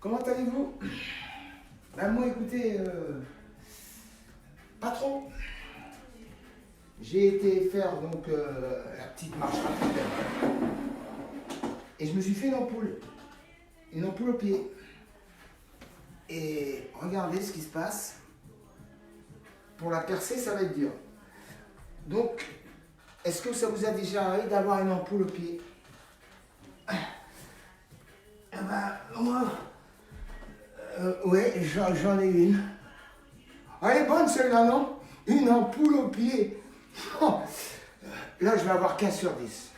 Comment allez-vous? Ben moi, écoutez, pas trop. J'ai été faire donc la petite marche rapide et je me suis fait une ampoule au pied. Et regardez ce qui se passe. Pour la percer, ça va être dur. Donc, est-ce que ça vous a déjà arrivé d'avoir une ampoule au pied? Eh ben, moi, ouais, j'en ai une. Elle est bonne celle-là, non? Une ampoule au pied. Oh, là, je vais avoir 15 sur 10.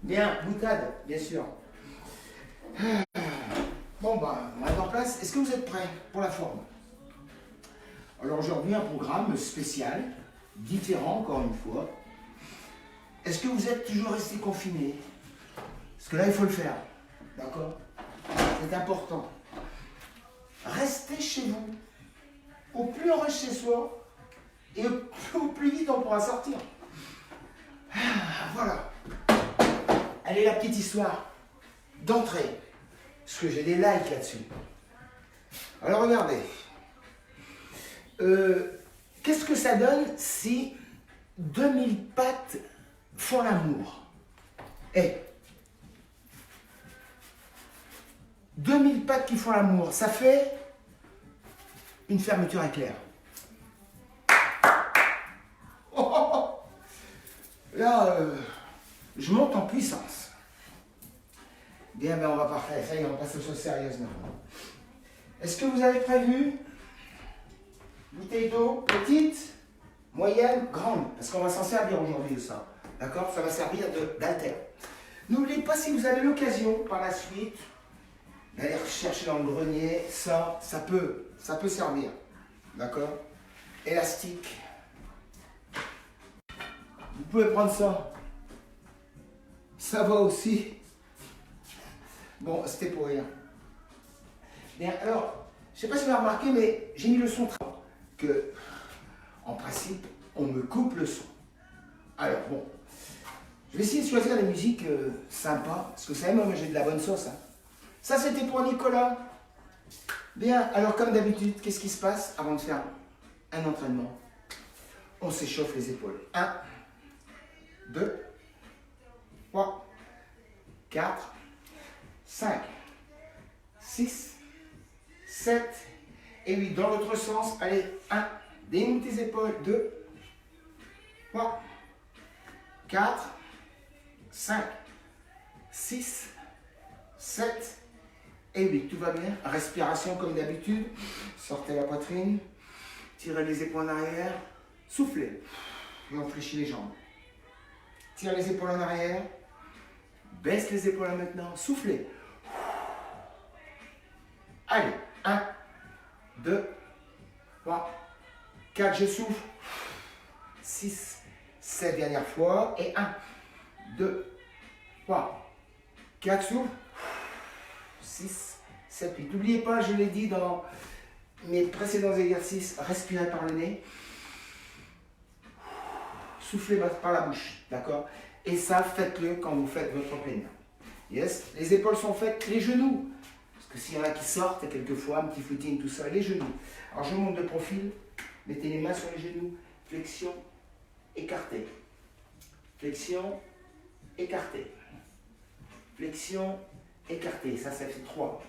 Bien, boutade, bien sûr. Bon, bah, on va être en place. Est-ce que vous êtes prêts pour la forme? Alors aujourd'hui, un programme spécial, différent encore une fois. Est-ce que vous êtes toujours resté confiné? Parce que là, il faut le faire. D'accord? C'est important. Restez chez vous. Au plus on reste chez soi, et au plus vite on pourra sortir. Voilà. Allez, la petite histoire d'entrée. Parce que j'ai des likes là-dessus. Alors regardez. Qu'est-ce que ça donne si 2000 pattes font l'amour? 2000 pattes qui font l'amour, ça fait une fermeture éclair. Là, je monte en puissance. Bien, ben on va partir. Ça y est, on passe aux choses sérieuses maintenant. Est-ce que vous avez prévu bouteille d'eau petite, moyenne, grande? Parce qu'on va s'en servir aujourd'hui de ça. D'accord? Ça va servir d'haltère. N'oubliez pas, si vous avez l'occasion par la suite d'aller rechercher dans le grenier, ça peut servir. D'accord? Élastique. Vous pouvez prendre ça. Ça va aussi. Bon, c'était pour rien. Bien, alors, je ne sais pas si vous avez remarqué, mais j'ai mis le son que, en principe, on me coupe le son. Alors, bon, je vais essayer de choisir des musiques sympas, parce que vous savez, moi, j'ai de la bonne sauce. Hein. Ça, c'était pour Nicolas. Bien, alors, comme d'habitude, qu'est-ce qui se passe avant de faire un entraînement? On s'échauffe les épaules. 1, 2, 3, 4, 5, 6, 7 et 8. Dans l'autre sens, allez, 1, démonte tes épaules, 2, 3, 4, 5, 6, 7 et 8. Tout va bien. Respiration comme d'habitude. Sortez la poitrine, tirez les épaules en arrière, soufflez. Et on fléchit les jambes. Tirez les épaules en arrière, baisse les épaules maintenant, soufflez. Allez, 1, 2, 3, 4, je souffle. 6, 7, dernière fois. Et 1, 2, 3, 4, souffle. 6, 7, 8. N'oubliez pas, je l'ai dit dans mes précédents exercices, respirez par le nez. Soufflez par la bouche, d'accord? Et ça, faites-le quand vous faites votre plein. Yes? Les épaules sont faites, les genoux. Parce que s'il y en a qui sortent, quelquefois, un petit footing, tout ça, les genoux. Alors je monte de profil, mettez les mains sur les genoux, flexion, écartée. Flexion, écartée. Flexion, écartée. Ça fait 3.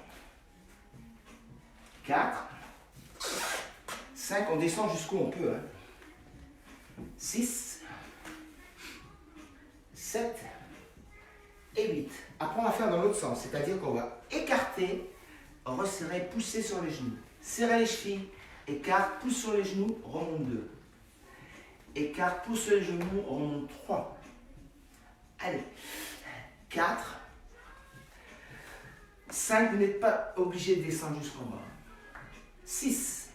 4. 5, on descend jusqu'où on peut. Hein. 6. 7 et 8. Après, on va faire dans l'autre sens, c'est-à-dire qu'on va écarter, resserrer, pousser sur les genoux. Serrer les chevilles, écarte, pousse sur les genoux, remonte 2. Écarte, pousse sur les genoux, remonte 3. Allez, 4. 5, vous n'êtes pas obligé de descendre jusqu'en bas. 6.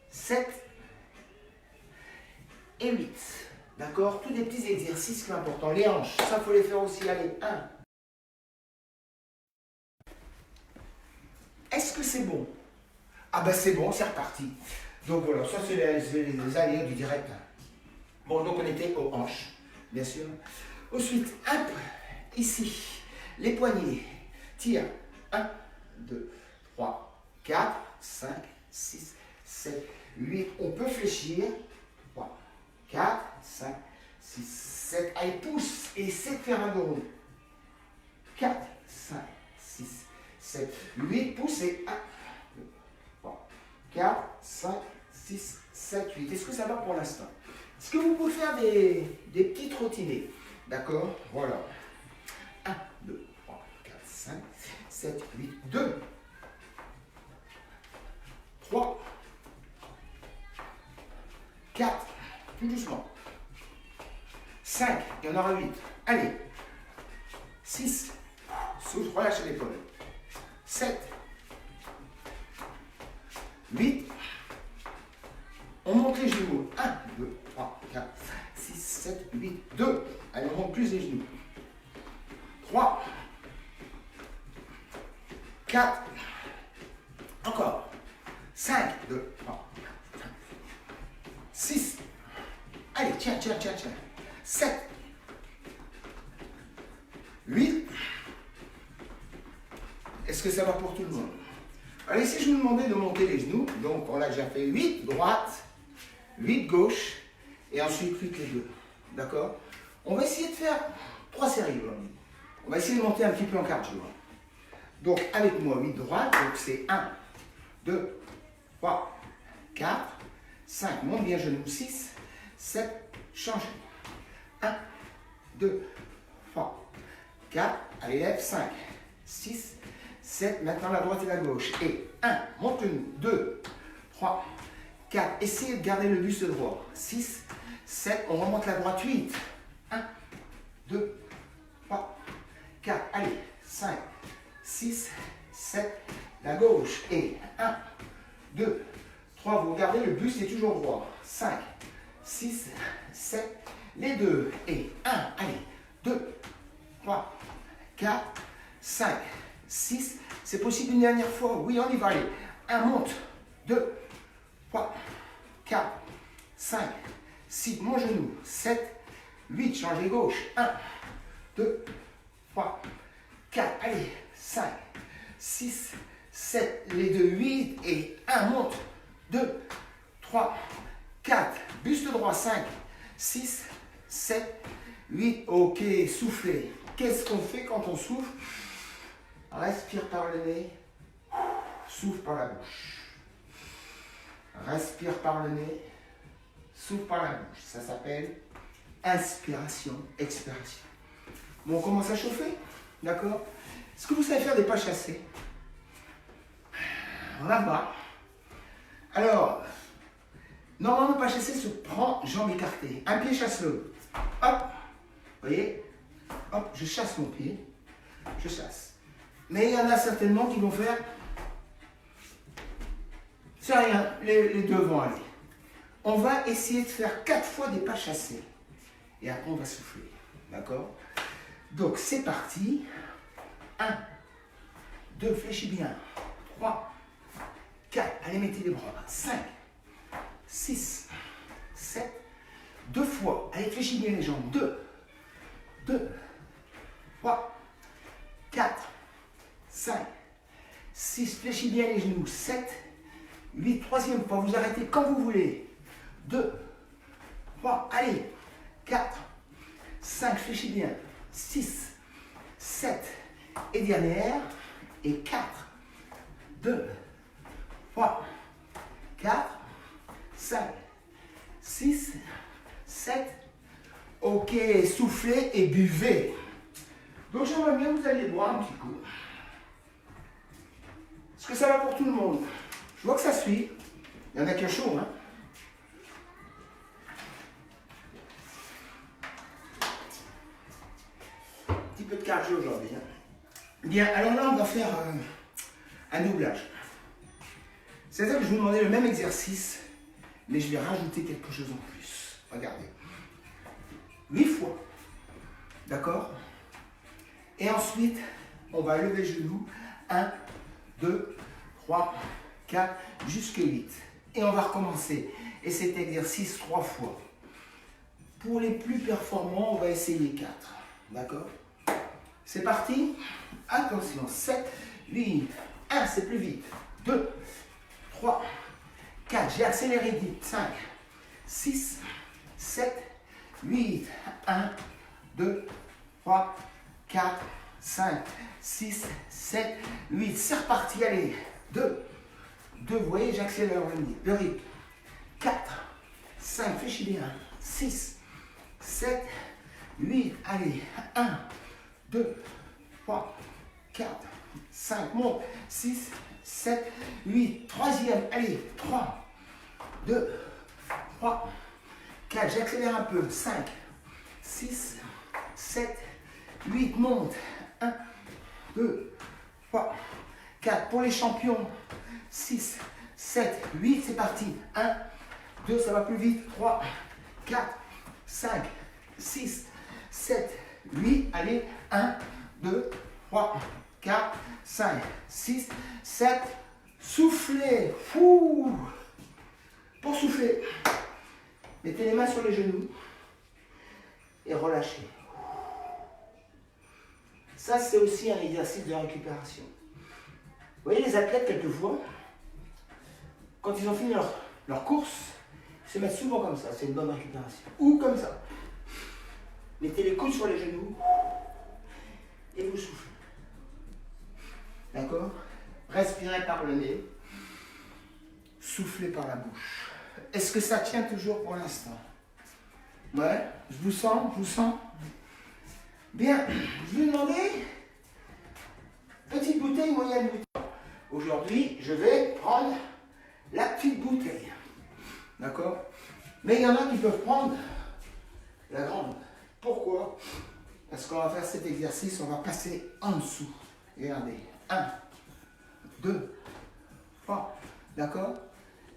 7 et 8. D'accord? Tous des petits exercices qui sont importants. Les hanches, ça, il faut les faire aussi. Allez, 1. Est-ce que c'est bon? Ah ben c'est bon, c'est reparti. Donc voilà, ça c'est les allées du direct. Bon, donc on était aux hanches, bien sûr. Ensuite, hop, ici, les poignets. Tire, 1, 2, 3, 4, 5, 6, 7, 8. On peut fléchir. 3, 4, 5, 6, 7. Allez, pousse et essaie de faire un dos rond. 4, 5, 6, 7, 8. Pousse et 1, 2, 3, 4, 5, 6, 7, 8. Est-ce que ça va pour l'instant? Est-ce que vous pouvez faire des petites trottinées? D'accord? Voilà. 1, 2, 3, 4, 5, 7, 8, 2, 3, 4, tout doucement. 5, il y en aura 8. Allez. 6, souffle, relâchez l'épaule. 7, 8, on monte les genoux. 1, 2, 3, 4, 5, 6, 7, 8, 2. Allez, on monte plus les genoux. 3, 4, encore. 5, 2, 3, 4, 5, 6. Allez, tiens. 7, 8. Est-ce que ça va pour tout le monde? Allez, si je vous demandais de monter les genoux, donc on a déjà fait 8 droite, 8 gauche, et ensuite 8 les deux. D'accord? On va essayer de faire 3 séries. On va essayer de monter un petit peu en cardio. Donc avec moi, 8 droite, donc c'est 1, 2, 3, 4, 5, monte bien genou, 6, 7, change. 1, 2, 3, 4, allez lève, 5, 6, 7, maintenant la droite et la gauche. Et 1, monte le genou, 2, 3, 4, essayez de garder le buste droit. 6, 7, on remonte la droite, 8. 1, 2, 3, 4, allez, 5, 6, 7, la gauche. Et 1, 2, 3, vous regardez, le buste est toujours droit. 5, 6, 7, les deux. Et 1, allez, 2, 3, 4, 5, 6. C'est possible une dernière fois? Oui, on y va, allez. 1, monte. 2, 3, 4, 5, 6, mon genou. 7, 8, changez gauche. 1, 2, 3, 4, allez. 5, 6, 7, les deux, 8 et 1, monte. 2, 3, 4, buste droit. 5, 6, 7, 8, ok, soufflez. Qu'est-ce qu'on fait quand on souffle? Respire par le nez, souffle par la bouche. Respire par le nez, souffle par la bouche. Ça s'appelle inspiration, expiration. Bon, on commence à chauffer, d'accord? Est-ce que vous savez faire des pas chassés? On va voir. Alors, normalement, pas chassé se prend jambes écartées. Un pied chasse l'autre. Hop, vous voyez? Hop, je chasse mon pied. Je chasse. Mais il y en a certainement qui vont faire. C'est rien, les deux vont aller. On va essayer de faire 4 fois des pas chassés. Et après, on va souffler. D'accord? Donc, c'est parti. 1, 2, fléchis bien. 3, 4, allez, mettez les bras. 5, 6, 7, 2 fois. Allez, fléchis bien les jambes. 2, 3, 4, 5, 6, fléchis bien les genoux. 7, 8, troisième fois. Vous arrêtez quand vous voulez. 2, 3, allez. 4, 5, fléchis bien. 6, 7, et dernière. Et 4, 2, 3, 4, 5, 6, 7. Ok, soufflez et buvez. Donc j'aimerais bien que vous alliez boire un petit coup. Est-ce que ça va pour tout le monde? Je vois que ça suit. Il y en a qui est chaud, hein? Un petit peu de cardio aujourd'hui. Hein? Bien, alors là, on va faire un doublage. C'est-à-dire que je vais vous demander le même exercice, mais je vais rajouter quelque chose en plus. Regardez. 8 fois. D'accord? Et ensuite, on va lever le genou. 1, 2, 3, 4, jusqu'à 8. Et on va recommencer. Et cet exercice 3 fois. Pour les plus performants, on va essayer 4. D'accord? C'est parti. Attention. 7, 8, 1, c'est plus vite. 2, 3, 4, j'ai accéléré vite. 5, 6, 7, 8, 1, 2, 3, 4, 5, 6, 7, 8. C'est reparti, allez. 2, vous voyez, j'accélère le rythme. 4, 5, fléchis bien. 6, 7, 8, allez. 1, 2, 3, 4, 5, monte. 6, 7, 8. Troisième, allez. 3, 2, 3, 4, j'accélère un peu. 5, 6, 7, 8, monte. 1, 2, 3, 4. Pour les champions. 6, 7, 8, c'est parti. 1, 2, ça va plus vite. 3, 4, 5, 6, 7, 8. Allez, 1, 2, 3, 4, 5, 6, 7. Soufflez. Fou. Pour souffler, mettez les mains sur les genoux et relâchez. Ça, c'est aussi un exercice de récupération. Vous voyez les athlètes, quelquefois, quand ils ont fini leur course, ils se mettent souvent comme ça, c'est une bonne récupération. Ou comme ça. Mettez les coudes sur les genoux et vous soufflez. D'accord? Respirez par le nez, soufflez par la bouche. Est-ce que ça tient toujours pour l'instant? Ouais, je vous sens. Bien, je vais demander petite bouteille, moyenne bouteille. Aujourd'hui, je vais prendre la petite bouteille. D'accord? Mais il y en a qui peuvent prendre la grande. Pourquoi? Parce qu'on va faire cet exercice, on va passer en dessous. Regardez. 1, 2, 3. D'accord?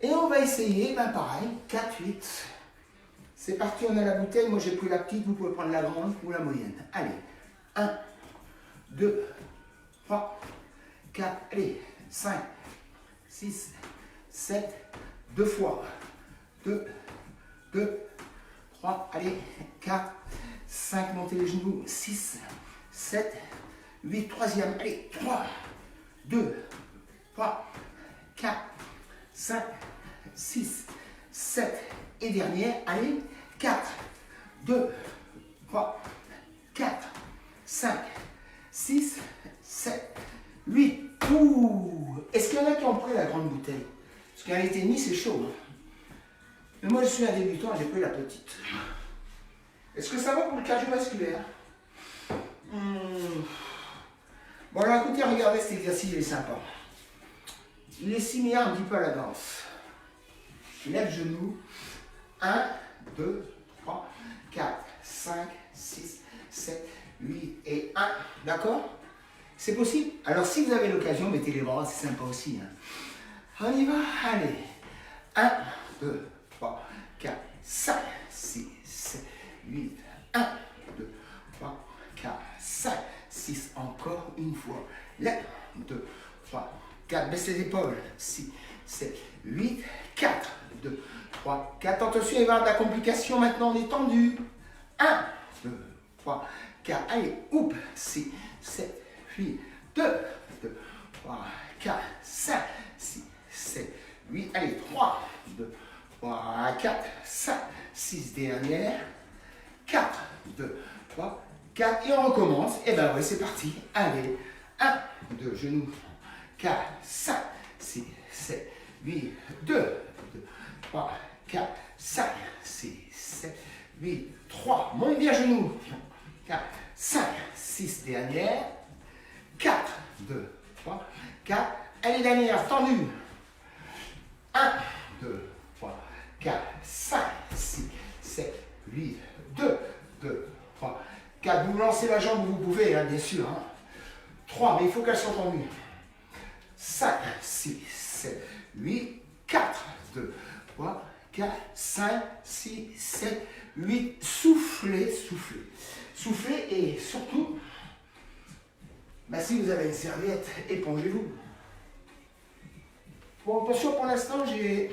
Et on va essayer, ben pareil, 4, 8. C'est parti, on a la bouteille. Moi, j'ai pris la petite, vous pouvez prendre la grande ou la moyenne. Allez. 1, 2, 3, 4, allez. 5, 6, 7, 2 fois. 2, 3, allez. 4, 5, montez les genoux. 6, 7, 8, troisième. Allez. 3, 2, 3, 4, 5, 6, 7 et dernière, allez, 4, 2, 3, 4, 5, 6, 7, 8. Ouh. Est-ce qu'il y en a qui ont pris la grande bouteille? Parce qu'à tennis, c'est chaud. Hein. Mais moi, je suis un débutant, j'ai pris la petite. Est-ce que ça va pour le cardiovasculaire? Bon, alors écoutez, regardez cet exercice, il est sympa. Il est similaire un petit peu à la danse. Lève genou. 1, 2, 3, 4, 5, 6, 7, 8 et 1. D'accord? C'est possible? Alors si vous avez l'occasion, mettez les bras, c'est sympa aussi. Hein. On y va? Allez. 1, 2, 3, 4, 5, 6, 7, 8. 1, 2, 3, 4, 5, 6. Encore une fois. Lève. 2, 3, 4. Baisse les épaules. 6, 7, 8. 4, 2, 3, 4. Attention, il va y avoir de la complication maintenant, on est tendu. 1, 2, 3, 4. Allez, oup. 6, 7, 8. 2, 3, 4, 5, 6, 7, 8. Allez, 3, 2, 3, 4, 5, 6. Dernière. 4, 2, 3, 4. Et on recommence. Et ben ouais, c'est parti. Allez. 1, 2, genoux. 4, 5, 6, 7, 8. 2, 3, 4, 5, 6, 7, 8, 3. Monte bien genoux. 4, 5, 6. Dernière. 4, 2, 3, 4. Allez, dernière. Tendue. 1, 2, 3, 4, 5, 6, 7, 8. 2, 3, 4. Vous lancez la jambe où vous pouvez, hein, bien sûr. Hein. 3, mais il faut qu'elle soit tendue. 5, 6, 7, 8, 4, 2, 3, 4, 5, 6, 7, 8. Soufflez, soufflez. Soufflez et surtout, bah, si vous avez une serviette, épongez-vous. Bon, attention, pour l'instant, j'ai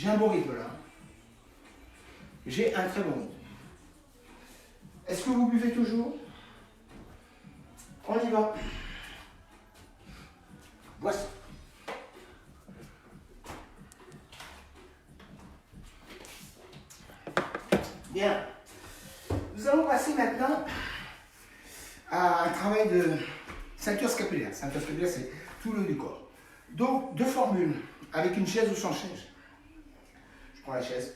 un bon rythme là. J'ai un très bon rythme. Est-ce que vous buvez toujours? On y va. Voici. Bien. Nous allons passer maintenant à un travail de ceinture scapulaire. Ceinture scapulaire, c'est tout le haut du corps. Donc, deux formules, avec une chaise ou sans chaise. Je prends la chaise.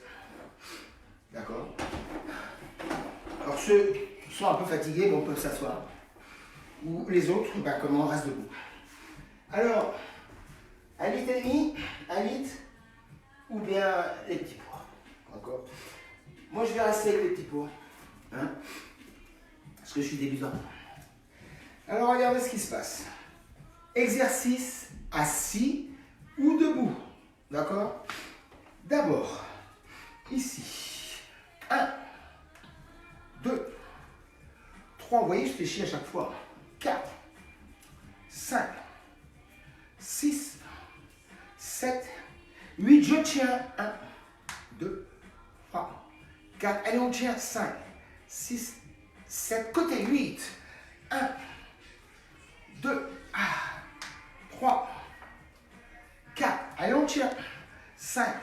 D'accord. Alors, ceux qui sont un peu fatigués, bon, peuvent s'asseoir. Ou les autres, comment on reste debout. Alors, 1,5 litre, 1 litre, ou bien les petits pois. D'accord. Moi, je vais rester avec les petits pois. Hein, parce que je suis débutant. Alors, regardez ce qui se passe. Exercice assis ou debout. D'accord. D'abord, ici. 1, 2, 3. Vous voyez, je fléchis à chaque fois. 4, 5, 6, 7, 8. Je tiens. 1, 2, 3, 4. Allez, on tient. 5, 6, 7. Côté 8. 1, 2, 3, 4. Allez, on tient. 5,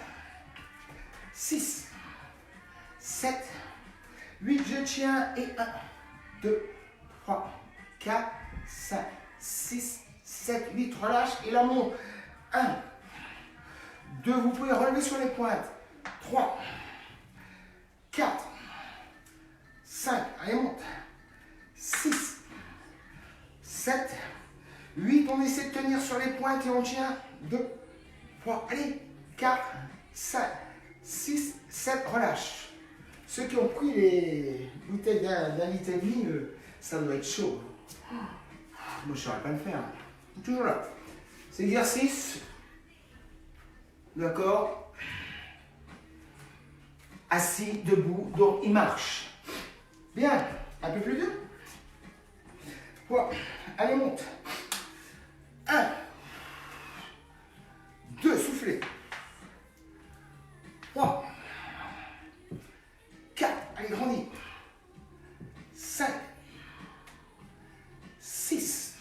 6, 7, 8. Je tiens. Et 1, 2, 3, 4, 5, 6, 7, 8. Relâche et la monte. 1, 2. Vous pouvez relever sur les pointes. 3, 4, 5. Allez, monte. 6, 7, 8. On essaie de tenir sur les pointes et on tient. 2, 3. Allez. 4, 5, 6, 7. Relâche. Ceux qui ont pris les bouteilles d'un litre et demi, ça doit être chaud. Moi, je ne saurais pas le faire. Toujours là. C'est exercice. D'accord. Assis, debout, donc il marche. Bien. Un peu plus dur. Voilà. Allez, monte. 1, 2, soufflez. 3, 4, allez, grandis. 5, 6,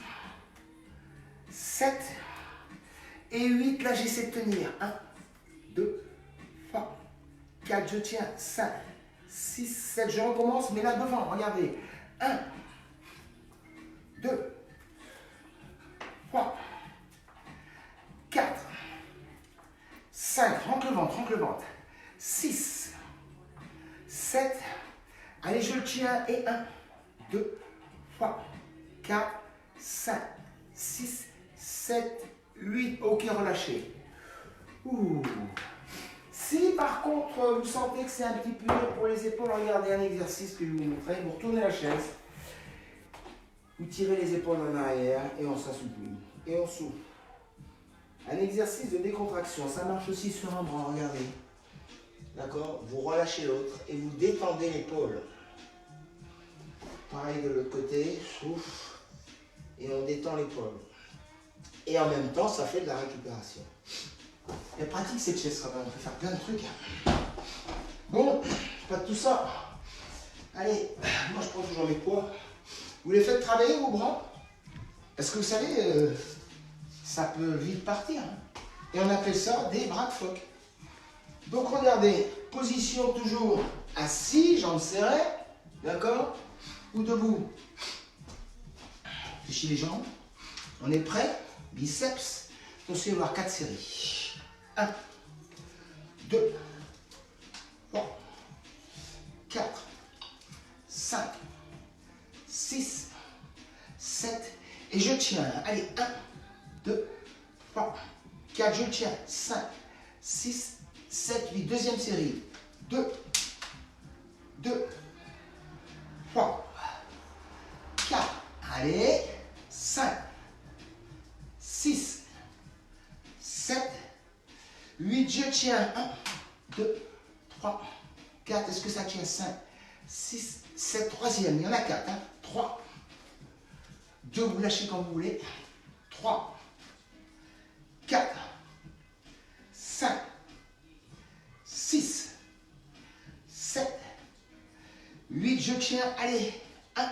7 et 8. Là, j'essaie de tenir. 1, 2, 3, 4, je tiens. 5, 6, 7, je recommence, mais là devant, regardez. 1, 2, 3, 4, 5, rentre le ventre. 6, 7, allez, je le tiens. Et 1, 2, 3, 4, 5, 6, 7, 8. Ok, relâchez. Ouh. Si par contre vous sentez que c'est un petit peu dur pour les épaules, regardez un exercice que je vais vous montrer. Vous retournez la chaise, vous tirez les épaules en arrière et on s'assouplit. Et on souffle. Un exercice de décontraction, ça marche aussi sur un bras, regardez. D'accord. Vous relâchez l'autre et vous détendez l'épaule. Pareil de l'autre côté, souffle et on détend l'épaule. Et en même temps, ça fait de la récupération. Elle pratique cette chaise quand même, on peut faire plein de trucs. Bon, pas de tout ça. Allez, moi je prends toujours mes poids. Vous les faites travailler vos bras? Parce que vous savez, ça peut vite partir. Hein. Et on appelle ça des bras de phoque. Donc regardez, position toujours assis, jambes serrées, d'accord? Ou debout. Fléchis les jambes. On est prêt? Biceps. Attention, il va y avoir 4 séries. 1, 2, 3, 4, 5, 6, 7. Et je tiens. Allez, 1, 2, 3, 4. Je tiens. 5, 6, 7, 8. Deuxième série. 2, 2, 3, 4. Allez. 5, 6, 7, 8. Je tiens. 1, 2, 3, 4. Est-ce que ça tient? 5, 6, 7. Troisième. Il y en a 4. 3, 2. Vous lâchez quand vous voulez. 3, 4, 5, 6, 7, 8. Je tiens. Allez. 1,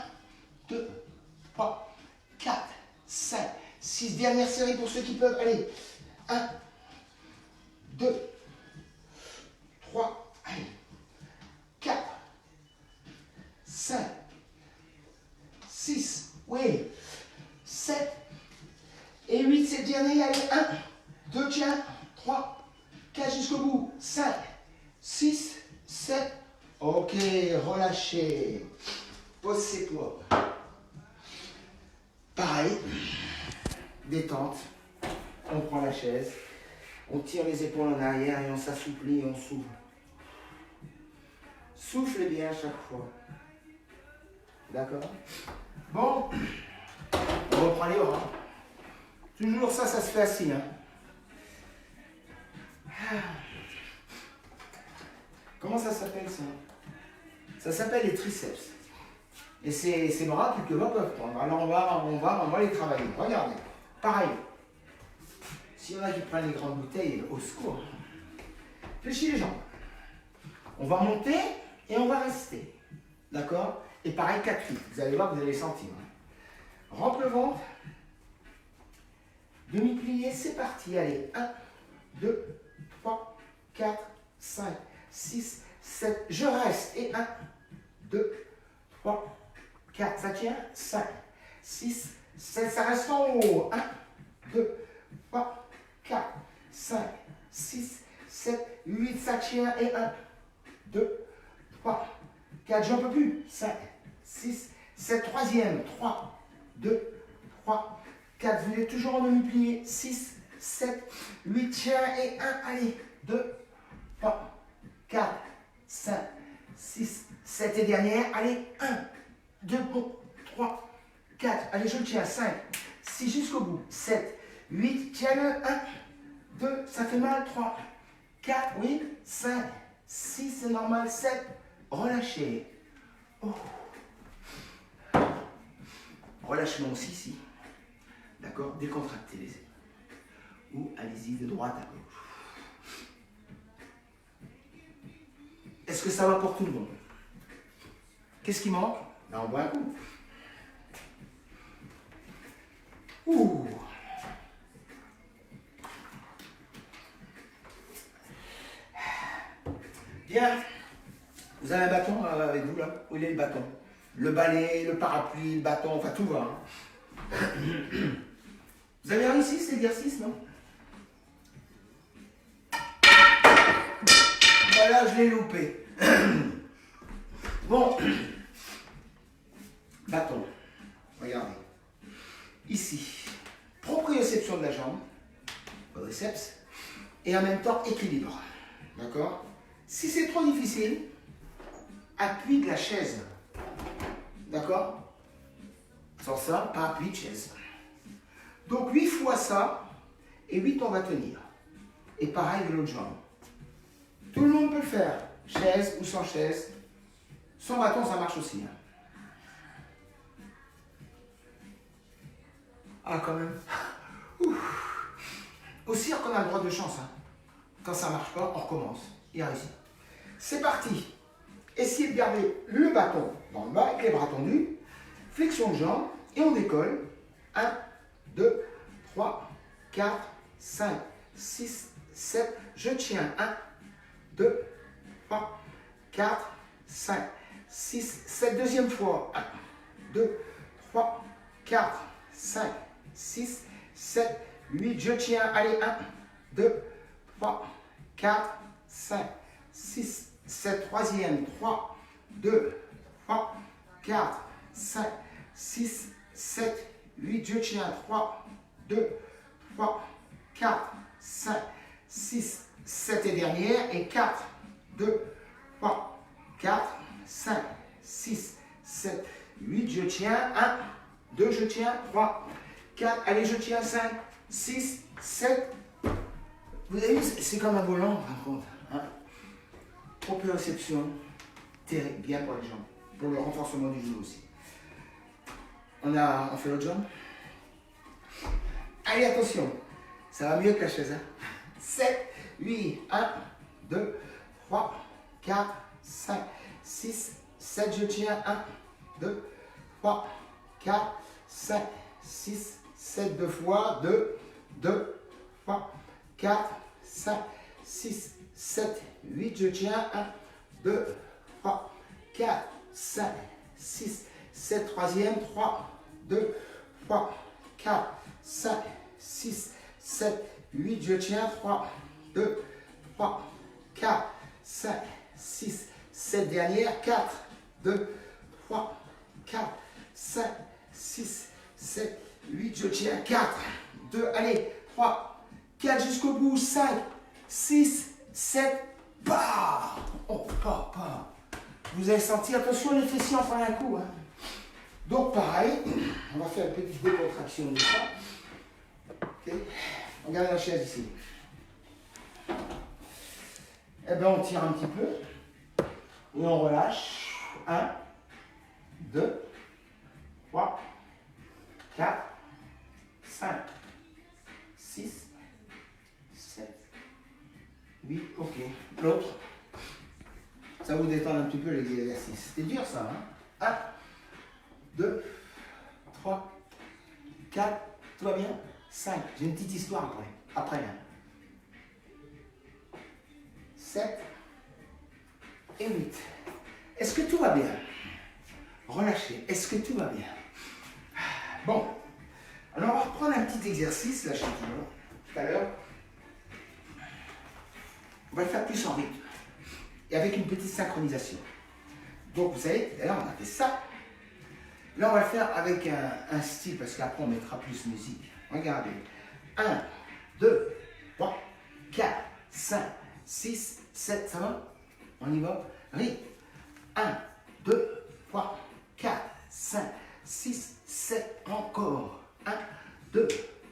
2, 3, 4, 5, 6 dernières séries pour ceux qui peuvent. Allez. 1, 2, 3, allez. 4, 5, 6, oui. 7 et 8, c'est le dernier. Allez, 1, 2, tiens. 3, 4 jusqu'au bout. 5, 6, 7. Ok, relâchez. Posez-toi. Pareil. Détente. On prend la chaise. On tire les épaules en arrière et on s'assouplit et on souffle. Soufflez bien à chaque fois. D'accord? Bon. On reprend les bras. Toujours ça se fait assis. Hein. Comment ça s'appelle ça? Ça s'appelle les triceps. Et ces bras, quelque part, peuvent prendre. Alors on va les travailler. Regardez. Pareil. S'il y en a qui prennent les grandes bouteilles, au secours. Fléchis les jambes. On va monter et on va rester. D'accord? Et pareil, 4-8. Vous allez voir, vous allez sentir. Rentre le ventre. Demi-plié, c'est parti. Allez, 1, 2, 3, 4, 5, 6, 7. Je reste. Et 1, 2, 3, 4. Ça tient. 5, 6, 7. Ça reste en haut. 1, 2, 3, 4, 5, 6, 7, 8. Ça tient. Et 1, 2, 3, 4. J'en peux plus. 5, 6, 7. Troisième. 3, 2, 3, 4, vous êtes toujours en demi-plié. 6, 7, 8, tiens, et 1, allez, 2, 3, 4, 5, 6, 7 et dernière, allez, 1, 2, 3, 4, allez, je le tiens, 5, 6 jusqu'au bout, 7, 8, tiens-le, 1, 2, ça fait mal, 3, 4, oui, 5, 6, c'est normal, 7, relâchez. Oh. Relâchement aussi ici. D'accord? Décontractez les épaules. Ou allez-y de droite à gauche. Est-ce que ça va pour tout le monde? Qu'est-ce qui manque? Là, on boit un coup. Ouh. Bien. Vous avez un bâton avec vous là? Où il est le bâton? Le balai, le parapluie, le bâton, enfin tout va. Hein. Vous avez réussi cet exercice, non? Voilà, je l'ai loupé. Bon. Bâton. Regardez. Ici. Proprioception de la jambe. Quadriceps. Et en même temps, équilibre. D'accord? Si c'est trop difficile, appui de la chaise. D'accord? Sans ça, pas appui de chaise. Donc 8 fois ça, et 8 on va tenir. Et pareil de l'autre jambe. Tout le monde peut le faire, chaise ou sans chaise. Sans bâton, ça marche aussi. Hein. Ah, quand même. Ouf. Au cirque, on a le droit de chance. Hein. Quand ça ne marche pas, on recommence. Il réussit. C'est parti. Essayez de garder le bâton dans le bas avec les bras tendus. Flexion de jambe et on décolle. 1, 2, 3, 4, 5, 6, 7. Je tiens. 1, 2, 3, 4, 5, 6, 7. Deuxième fois. 1, 2, 3, 4, 5, 6, 7, 8. Je tiens. Allez, 1, 2, 3, 4, 5, 6, 7. Troisième. 3, 2, 3, 4, 5, 6, 7, 8. Je tiens. 3, 2, 3, 4, 5, 6, 7 et dernière. Et 4, 2, 3, 4, 5, 6, 7, 8. Je tiens. 1, 2, je tiens. 3, 4. Allez, je tiens. 5, 6, 7. Vous avez vu, c'est comme un volant, par contre. Hein? Proprioception, terrible, bien pour les jambes. Pour le renforcement du genou aussi. On fait l'autre jambe. Allez, attention. Ça va mieux que la chaise. Hein? 7, 8, 1, 2, 3, 4, 5, 6, 7. Je tiens. 1, 2, 3, 4, 5, 6, 7 deux fois, 2, 2, 3, 4, 5, 6, 7, 8, je tiens, 1, 2, 3, 4, 5, 6, 7, troisième, 3, 2, 3, 4, 5, 6, 7, 8, je tiens, 3, 2, 3, 4, 5, 6, 7 dernière, 4, 2, 3, 4, 5, 6, 7, 8, je tiens, 4, 2, allez, 3, 4 jusqu'au bout, 5, 6, 7, bah! Oh, pas. Vous avez senti, attention, les fessiers en prennent un coup. Hein. Donc, pareil, on va faire une petite décontraction de ça. Okay. Regardez la chaise ici. Eh bien, on tire un petit peu. Et on relâche. 1, 2, 3, 4, 5, 6, 7, 8, ok. L'autre. Ça vous détend un petit peu les exercices. C'était dur ça, hein? 1, 2, 3, 4, tout va bien? 5. J'ai une petite histoire après. Après, 7 et 8. Est-ce que tout va bien? Relâchez. Est-ce que tout va bien? Bon. Alors, on va reprendre un petit exercice, là, chez tout à l'heure. On va le faire plus en rythme. Et avec une petite synchronisation. Donc, vous savez, là, on a fait ça. Là, on va le faire avec un style, parce qu'après, on mettra plus musique. Regardez. 1, 2, 3, 4, 5, 6, 7, ça va? On y va? Rythme. 1, 2, 3, 4, 5, 6, 7, encore. 1, 2,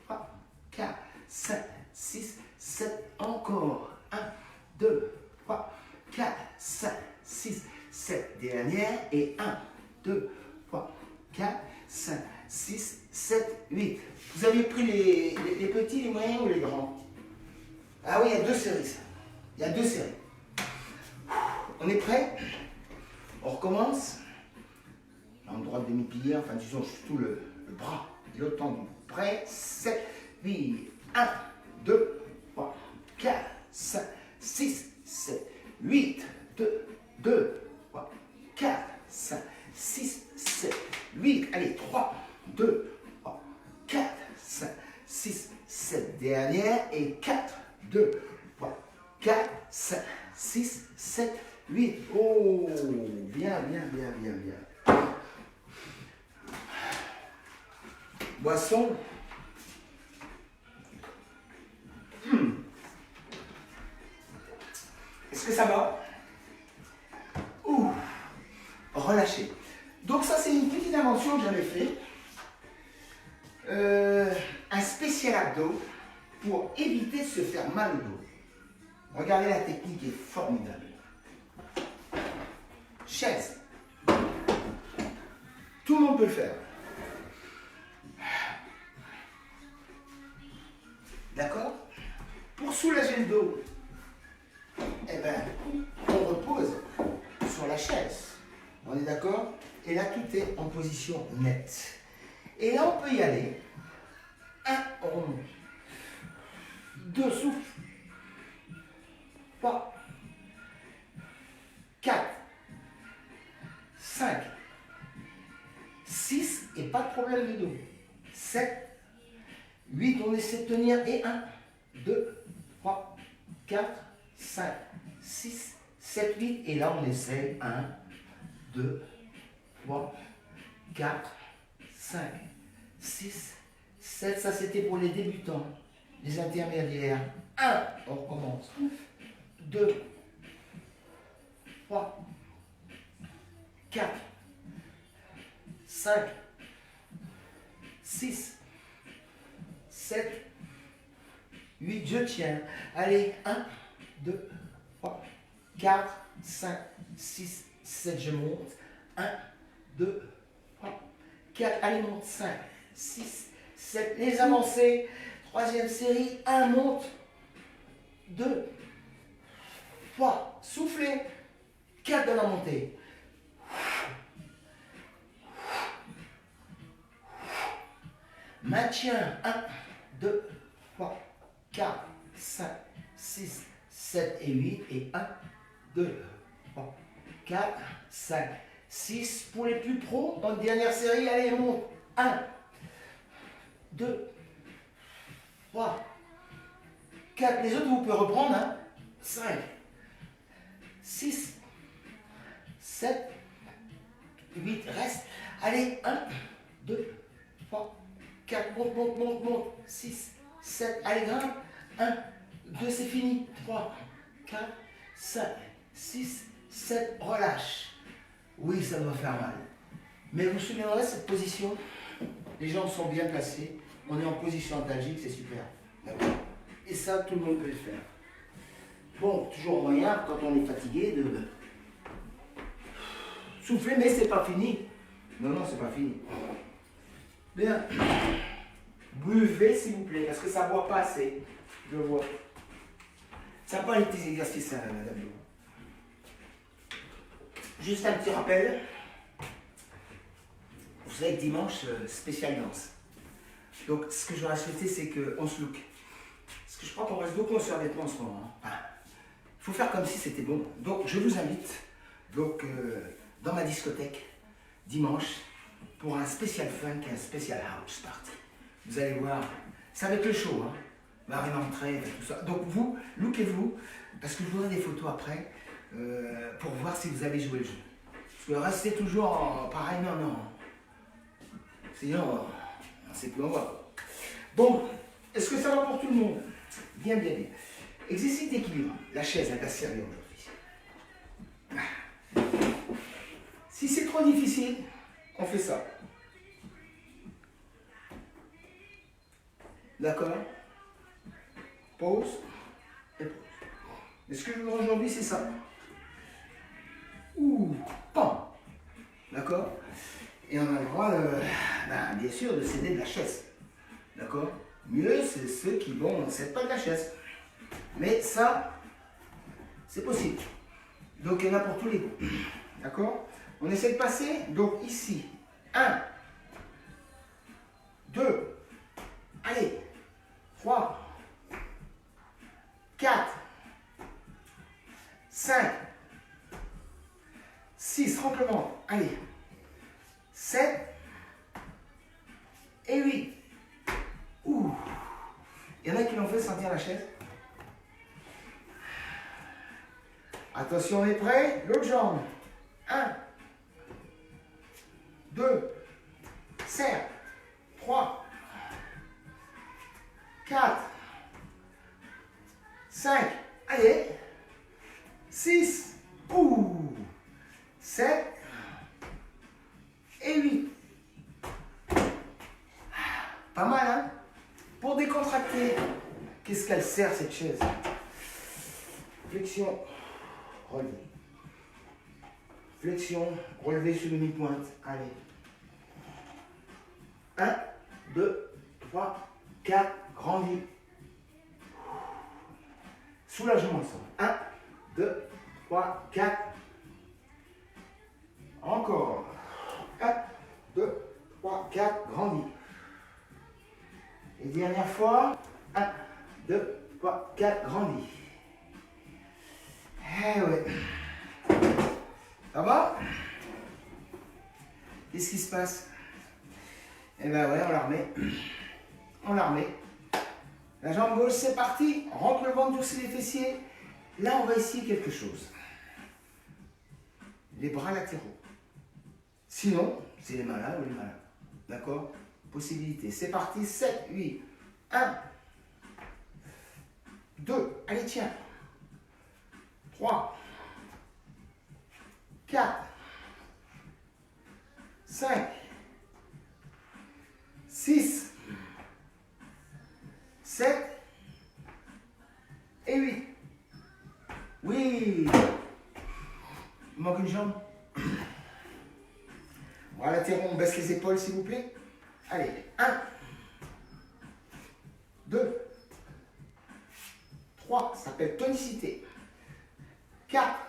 3, 4, 5, 6, 7, encore. 1, 2, 3, 4, 5, 6, 7, dernière. Et 1, 2, 3, 4, 5, 6, 7, 8. Vous avez pris les petits, les moyens ou les grands? Ah oui, il y a deux séries. Ça. Il y a deux séries. On est prêt? On recommence. L'endroit de demi-plié, enfin disons surtout le bras et l'autre tendu. Prêt? 7, 8, 1, 2, 3, 4, 5, 6, 7, 8, 2, 2, 3, 4, 5, 6, 7, 8. Allez, 3, 2, 3, 4, 5, 6, 7. Dernière. Et 4, 2, 3, 4, 5, 6, 7, 8. Oh, bien. Boisson. Est-ce que ça va? Ouh. Relâchez. Donc ça, c'est une petite invention que j'avais fait. Un spécial abdos pour éviter de se faire mal au dos. Regardez, la technique est formidable. Chaise. Tout le monde peut le faire. D'accord? Pour soulager le dos, eh ben, on repose sur la chaise. On est d'accord? Et là, tout est en position nette. Et là, on peut y aller. 1, on remonte. 2, souffle. 3, 4, 5, 6, et pas de problème de dos. 7, 8, on essaie de tenir. Et 1, 2, 3, 4, 5, 6, 7, 8. Et là, on essaie. 1, 2, 3, 4, 5, 6, 7. Ça, c'était pour les débutants, les intermédiaires. 1, on recommence. 2, 3, 4, 5, 6, 7, 8, je tiens. Allez, 1, 2, 3, 4, 5, 6, 7, je monte. 1, 2, 3, 4, allez, monte. 5, 6, 7, les avancées. Troisième série, 1, monte. 2, 3, soufflez. 4 dans la montée. Maintien. 1, 2, 3, 4, 5, 6, 7 et 8. Et 1, 2, 3, 4, 5, 6. Pour les plus pros, en dernière série, allez, monte. 1, 2, 3, 4. Les autres, vous pouvez reprendre. Hein. 5, 6, 7, 8. Reste. Allez, 1, 2, 3, 4. Monte, monte, monte, monte. 6, 7. Allez, grimpe. 1, 2, c'est fini. 3, 4, 5, 6, 7. Relâche. Oui, ça doit faire mal. Mais vous vous souviendrez, cette position, les jambes sont bien placées. On est en position antalgique, c'est super. D'accord. Et ça, tout le monde peut le faire. Bon, toujours moyen, quand on est fatigué, de souffler, mais c'est pas fini. Non, non, c'est pas fini. Bien. Buvez, s'il vous plaît, parce que ça ne boit pas assez. Je vois. Ça n'a pas les petits exercices, madame. Juste un petit rappel. Vous savez que dimanche, spécial danse. Donc, ce que j'aurais souhaité, c'est qu'on se look. Parce que je crois qu'on reste beaucoup en survêtement en ce moment. Il faut faire comme si c'était bon. Donc, je vous invite donc, dans ma discothèque, dimanche, pour un spécial funk et un spécial house party. Vous allez voir, ça va être le show. Hein. Marine entrée, tout ça. Donc, vous, lookez-vous, parce que je voudrais des photos après, pour voir si vous avez joué le jeu. Parce que restez toujours pareil, non, non. Sinon, on ne sait plus où on va. Bon, est-ce que ça va pour tout le monde? Bien, bien, bien. Exercice d'équilibre. La chaise, elle va servir aujourd'hui. Si c'est trop difficile, on fait ça. D'accord? Pause et pause. Et ce que je veux aujourd'hui, c'est ça. Ouh, pan. D'accord? Et on a le droit, bien sûr, de céder de la chaise. D'accord? Mieux, c'est ceux qui vont ne cèdent pas de la chaise. Mais ça, c'est possible. Donc, il y en a pour tous les goûts. D'accord? On essaie de passer, donc ici. 1, 2, allez, 3, 4, 5, 6, rentre le ventre. Allez, 7 et 8. Ouh. Il y en a qui l'ont fait sentir la chaise. Attention, on est prêt. L'autre jambe. 1, 2, serre. 3, 4, 5, allez. 6, ouh. 7 et 8. Pas mal, hein? Pour décontracter, qu'est-ce qu'elle sert cette chaise? Flexion, relevé. Flexion, relevé sur demi-pointe. Allez. 1, 2, 3, 4, grandis. Soulagement ensemble. 1, 2, 3, 4. Encore. 1, 2, 3, 4, grandis. Et dernière fois. 1, 2, 3, 4, grandis. Eh ouais. Ça va? Qu'est-ce qui se passe? Eh ben ouais, on la remet. On la remet. La jambe gauche, c'est parti. Rentre le ventre, durcit les fessiers. Là, on va essayer quelque chose. Les bras latéraux. Sinon, c'est les mains là ou les mains là. D'accord? Possibilité. C'est parti. 7, 8. 1, 2. Allez, tiens. 3, 4, 5, 6, 7 et 8. Oui. Il manque une jambe. Bras latéraux, on baisse les épaules s'il vous plaît. Allez, 1, 2, 3, ça s'appelle tonicité. 4,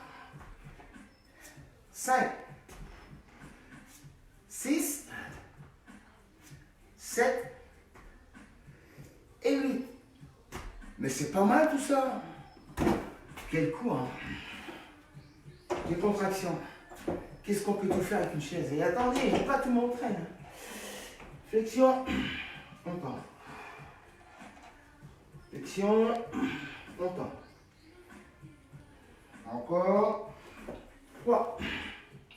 5, 6, 7 Mais c'est pas mal tout ça. Quel coup, hein. Des contractions. Qu'est-ce qu'on peut tout faire avec une chaise? Et attendez, je ne vais pas tout montrer. Hein. Flexion, on tend. Flexion, on tend. Encore. 3.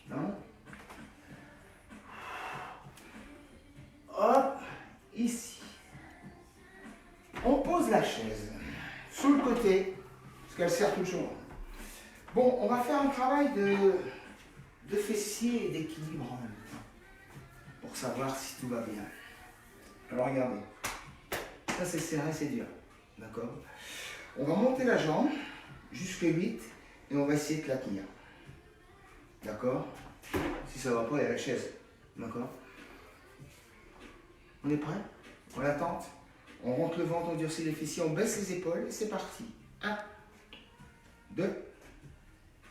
Non. Hop, ici. On pose la chaise sur le côté, parce qu'elle sert toujours. Bon, on va faire un travail de fessier et d'équilibre en même temps, pour savoir si tout va bien. Alors regardez, ça c'est serré, c'est dur, d'accord? On va monter la jambe jusqu'à 8 et on va essayer de la tenir, d'accord? Si ça ne va pas, il y a la chaise, d'accord? On est prêt? On l'attente? On rentre le ventre, on durcit les fessiers, on baisse les épaules et c'est parti. 1, 2,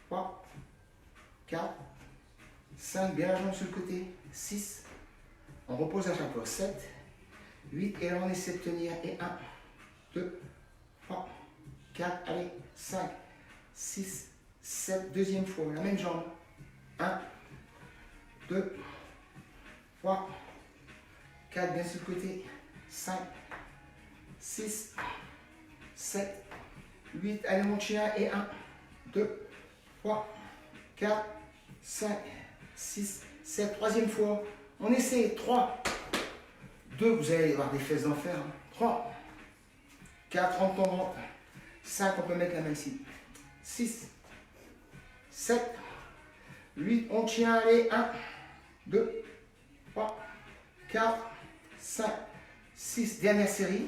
3, 4, 5, bien la jambe sur le côté, 6, on repose à chaque fois, 7, 8, et là on essaie de tenir, et 1, 2, 3, 4, allez, 5, 6, 7, deuxième fois, la même jambe, 1, 2, 3, 4, bien sur le côté, 5, 6, 7, 8, allez mon chien, et 1, 2, 3, 4, 5, 6, 7, troisième fois, on essaie, 3, 2, vous allez avoir des fesses d'enfer, 3, 4, rentre ton ventre, 5, on peut mettre la main ici, 6, 7, 8, on tient, allez, 1, 2, 3, 4, 5, 6, dernière série,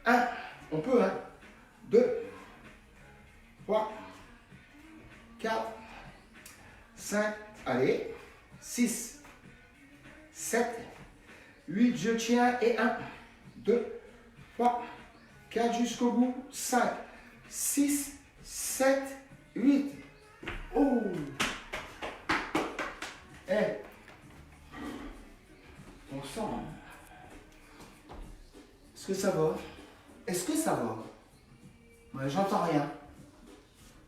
1, on peut, hein, 2, 3, 4, 5, allez, 6, 7, 8, je tiens, et 1, 2, 3, 4, jusqu'au bout, 5, 6, 7, 8, oh, eh, on sent, hein. Est-ce que ça va? Est-ce que ça va? Ouais, j'entends rien.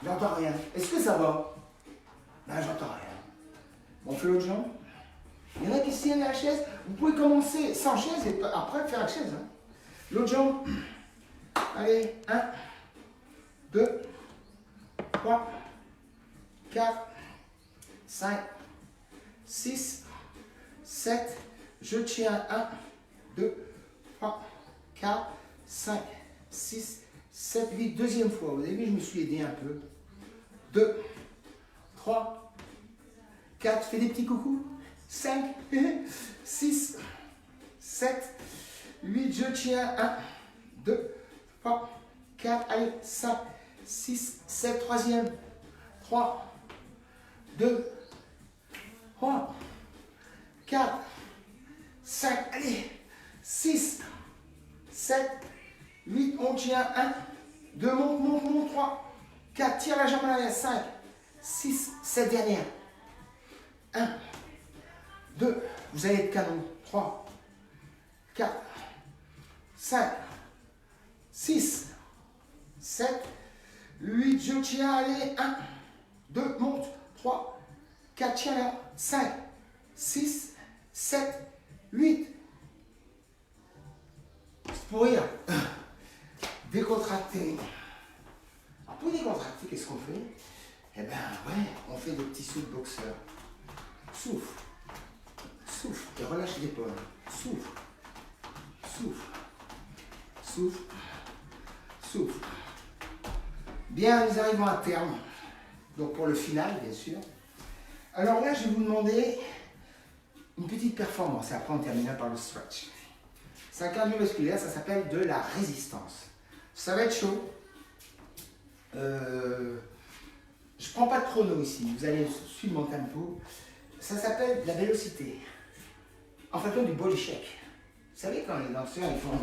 J'entends rien. Est-ce que ça va? Ben, j'entends rien. On fait l'autre jambe. Il y en a qui se tiennent à la chaise. Vous pouvez commencer sans chaise et après faire la chaise. Hein. L'autre jambe. Allez, 1, 2, 3, 4, 5, 6, 7. Je tiens. 1, 2, 3, 4, 5, 6, 7, 8. Deuxième fois. Au début, je me suis aidé un peu. 2, 3, 4, fais des petits coucous. 5, 6, 7, 8, je tiens. 1, 2, 3, 4, allez, 5, 6, 7, troisième. 3, 2, 3, 4, 5, allez, 6, 7, 8, on tient. 1, 2, monte, 3, 4, tire la jambe à l'arrière, 5, 6, 7 dernières. 1, 2, vous allez être canon. 3, 4, 5, 6, 7, 8, je tiens, allez, 1, 2, monte, 3, 4, tiens là, 5, 6, 7, 8. C'est pour rire. Décontracter. Alors pour décontracter, qu'est-ce qu'on fait? Eh ben ouais, on fait des petits sauts de boxeur. Souffle. Souffle et relâche l'épaule. Souffle. Souffle. Souffle. Souffle. Bien, nous arrivons à terme. Donc pour le final, bien sûr. Alors là, je vais vous demander une petite performance. Et après, on terminera par le stretch. C'est un cardiovasculaire, ça s'appelle de la résistance. Ça va être chaud. Je ne prends pas de chrono ici. Vous allez suivre mon tempo. Ça s'appelle de la vélocité. En fait, du body shake. Vous savez, quand les danseurs, ils font...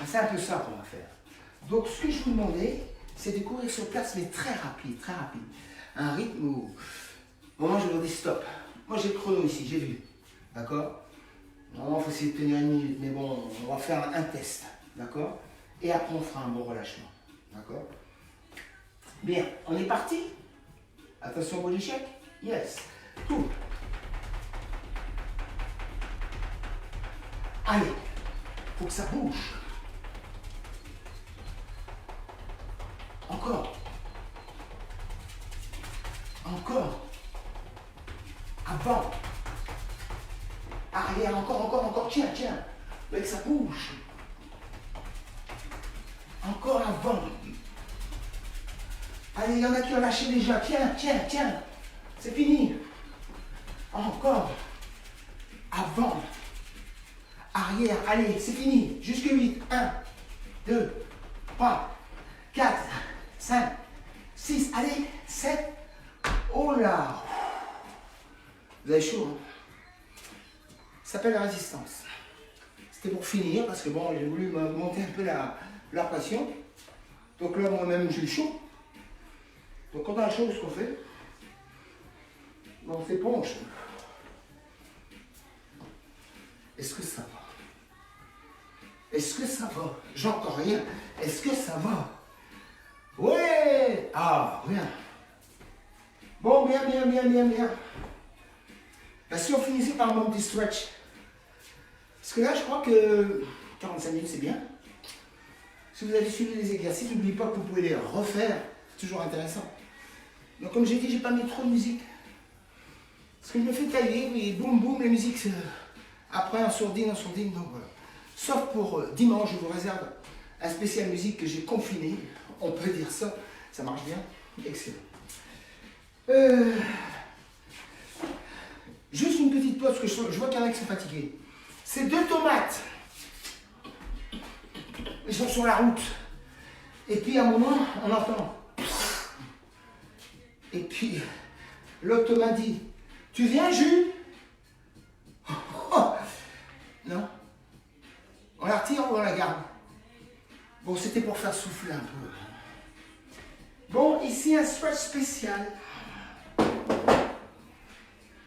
C'est un peu ça qu'on va faire. Donc, ce que je vous demandais, c'est de courir sur place, mais très rapide, très rapide. Un rythme où... Bon, moi, je vais dire stop. Moi, j'ai le chrono ici, j'ai vu. D'accord? Normalement, il faut essayer de tenir une minute, mais bon, on va faire un test. D'accord? Et après, on fera un bon relâchement. D'accord? Bien, on est parti? Attention au body check. Yes. Tout. Allez, faut que ça bouge. Encore. Encore. Avant. Arrière, encore. Tiens. Mais que ça bouge. Encore avant. Allez, il y en a qui ont lâché déjà. Tiens. C'est fini. Encore. Avant. Arrière. Allez, c'est fini. Jusque 8. 1, 2, 3, 4, 5, 6. Allez, 7. Oh là. Vous avez chaud, hein? Ça s'appelle la résistance. C'était pour finir, parce que bon, j'ai voulu monter un peu la pression. Donc là, moi-même, j'ai chaud. Donc quand on a chaud, ce qu'on fait, on s'éponge. Est-ce que ça va? Est-ce que ça va? J'entends rien. Est-ce que ça va? Ouais! Ah, bien. Bon, bien. Ben, si on finissait par un petit stretch. Parce que là, je crois que 45 minutes, c'est bien. Si vous avez suivi les exercices, n'oubliez pas que vous pouvez les refaire. C'est toujours intéressant. Donc, comme j'ai dit, j'ai pas mis trop de musique. Parce que je me fais tailler, et boum, la musique, après, en sourdine. Donc, voilà. Sauf pour dimanche, je vous réserve un spécial musique que j'ai confiné. On peut dire ça. Ça marche bien. Excellent. Juste une petite pause, parce que je vois qu'il y en a qui sont fatigués. Ces 2 tomates, ils sont sur la route. Et puis à un moment, on entend. Et puis, l'autre tomate dit, tu viens, Jules? Non. On la retire ou on la garde? Bon, c'était pour faire souffler un peu. Bon, ici, un stretch spécial. Il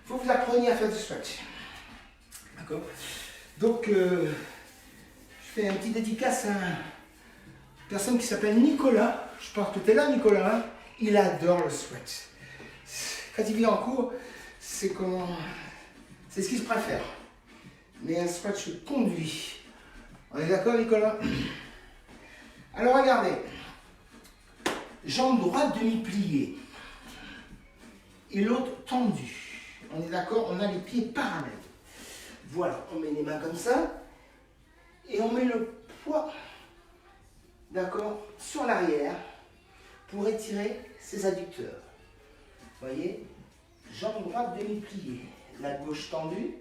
faut que vous appreniez à faire du stretch. D'accord? Donc, je fais un petit dédicace à une personne qui s'appelle Nicolas. Je pense que tu es là, Nicolas. Hein? Il adore le stretch. Quand il vient en cours, c'est ce qu'il se préfère. Mais un stretch conduit. On est d'accord, Nicolas? Alors, regardez. Jambe droite demi-pliée. Et l'autre tendue. On est d'accord, on a les pieds parallèles. Voilà, on met les mains comme ça. Et on met le poids, d'accord, sur l'arrière pour étirer ses adducteurs. Voyez, jambe droite demi-pliée. La gauche tendue.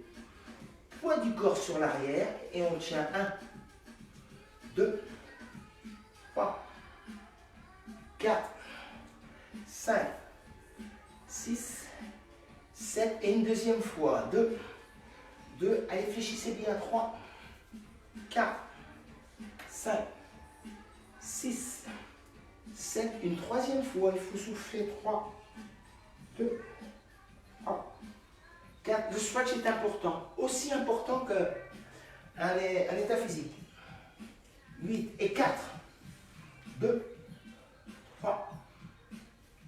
Poids du corps sur l'arrière. Et on tient 1, 2, 3, 4, 5, 6, 7 et une deuxième fois. 2, allez, fléchissez bien. 3, 4, 5, 6, 7, une troisième fois. Il faut souffler. 3, 2, 3, 4. Le stretch est important. Aussi important qu'un état physique. 8 et 4. 2, 3,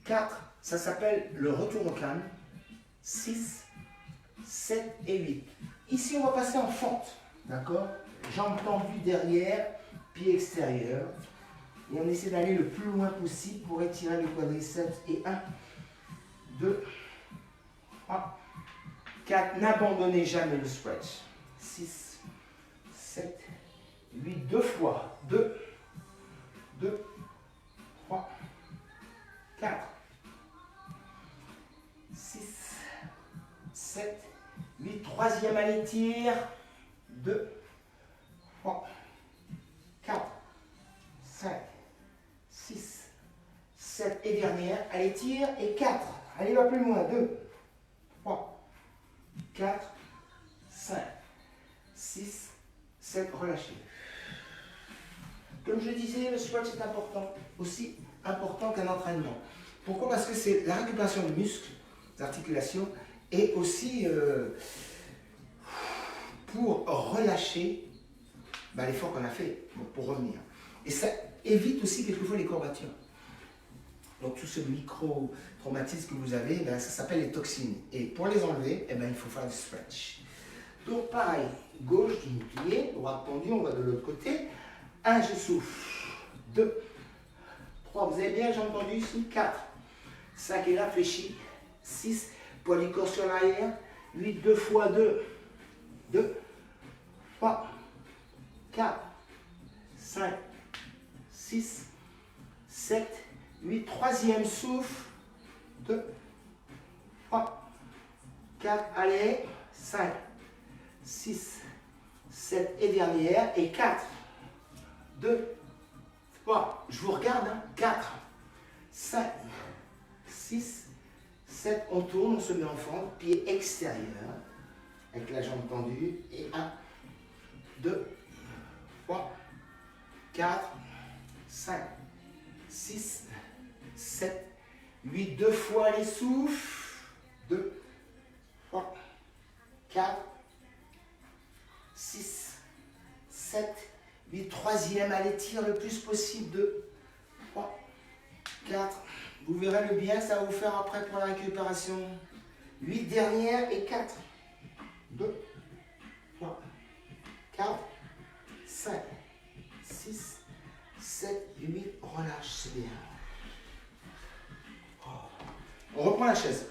4. Ça s'appelle le retour au calme. 6, 7 et 8. Ici, on va passer en fente. D'accord? Jambes tendues derrière, pied extérieur. Et on essaie d'aller le plus loin possible pour étirer le quadriceps. Et 1, 2, 3, 4. N'abandonnez jamais le stretch. 6, 7, 8. 2 fois. 2, 3, 4. 6, 7, 8. Troisième, allez, tire. 2, 3, 4, 5, 6, 7. Et dernière, allez, tire. Et 4. Allez, va plus loin. 2, 3, 4, 5, 6, 7. Relâchez. Comme je disais, le stretch est important. Aussi important qu'un entraînement. Pourquoi? Parce que c'est la récupération de muscles, d'articulations, et aussi pour relâcher bah, l'effort qu'on a fait pour revenir. Et ça évite aussi quelquefois les courbatures. Donc tout ce micro-traumatisme que vous avez, ben, ça s'appelle les toxines. Et pour les enlever, eh ben, il faut faire du stretch. Donc pareil, gauche du bouclier, droite tendue, on va de l'autre côté. 1, je souffle. 2, 3, vous avez bien, j'ai entendu ici. 4, 5 et là, fléchi. 6, poids du corps sur l'arrière. 8, 2 fois 2. 2, 3, 4, 5, 6, 7, 8, troisième souffle, 2, 3, 4, allez, 5, 6, 7 et dernière, et 4, 2, 3, je vous regarde, hein, 4, 5, 6, 7, on tourne, on se met en fente, pied extérieur, avec la jambe tendue, et 1, 2, 3, 4, 5, 6, 7, 8, 2 fois les souffles, 2, 3, 4, 6, 7, 8, troisième, allez, tire le plus possible, 2, 3, 4, vous verrez le bien, ça va vous faire après pour la récupération, 8 dernières et 4, 2, 3, 4, 5, 6, 7, 8, relâche, c'est bien. On reprend la chaise.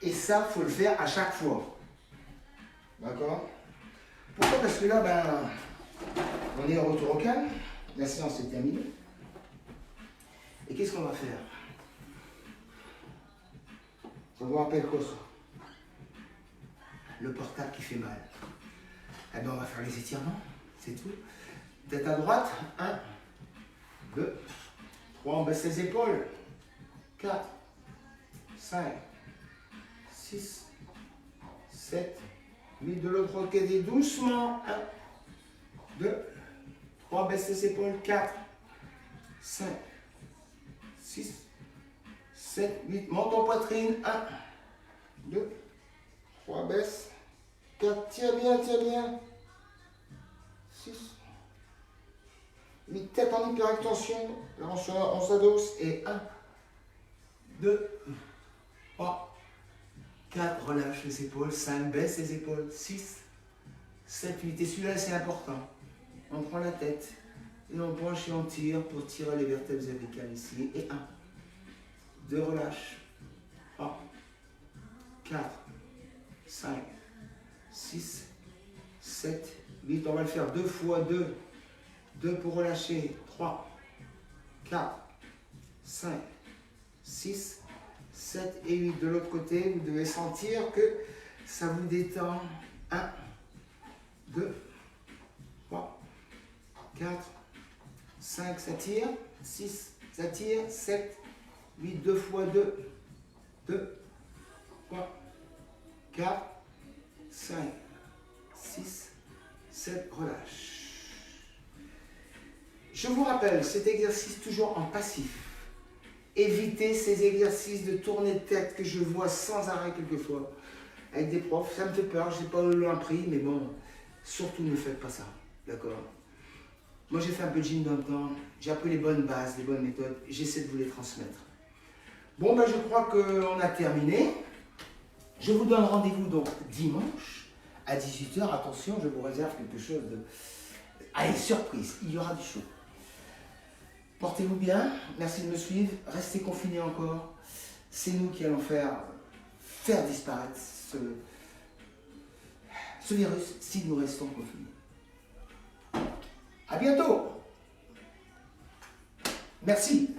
Et ça, il faut le faire à chaque fois. D'accord? Pourquoi? Parce que là, ben, on est en retour au calme. La séance est terminée. Et qu'est-ce qu'on va faire? Ça vous rappelle quoi ça? Le portable qui fait mal. Eh bien, on va faire les étirements. C'est tout. Tête à droite. 1, 2, 3, on baisse les épaules. 4, 5, 6, 7, 8, de l'autre côté, doucement. 1, 2, 3, baisse les épaules. 4, 5, 6, 7, 8, monte en poitrine. 1, 2, 3, baisse. 4, tiens bien, tiens bien. 6, 8, tête en hyperextension. Là, on s'adosse. Et 1, 2, 3, 4, relâche les épaules, 5, baisse les épaules, 6, 7, 8, et celui-là c'est important. On prend la tête, et on penche et on tire pour tirer les vertèbres cervicales ici, et 1, 2, relâche, 3, 4, 5, 6, 7, 8, on va le faire 2 fois 2, 2 pour relâcher, 3, 4, 5, 6, 7 et 8. De l'autre côté, vous devez sentir que ça vous détend. 1, 2, 3, 4, 5, ça tire. 6, ça tire. 7, 8, 2 fois 2. 2, 3, 4, 5, 6, 7, relâche. Je vous rappelle, cet exercice toujours en passif. Évitez ces exercices de tournée de tête que je vois sans arrêt quelquefois avec des profs. Ça me fait peur, je n'ai pas loin pris, mais bon, surtout ne faites pas ça, d'accord? Moi j'ai fait un peu de gym dans le temps, j'ai appris les bonnes bases, les bonnes méthodes, j'essaie de vous les transmettre. Bon, ben je crois qu'on a terminé. Je vous donne rendez-vous donc dimanche à 18 h. Attention, je vous réserve quelque chose de... Allez, surprise, il y aura du show. Portez-vous bien, merci de me suivre, restez confinés encore. C'est nous qui allons faire disparaître ce virus si nous restons confinés. À bientôt. Merci.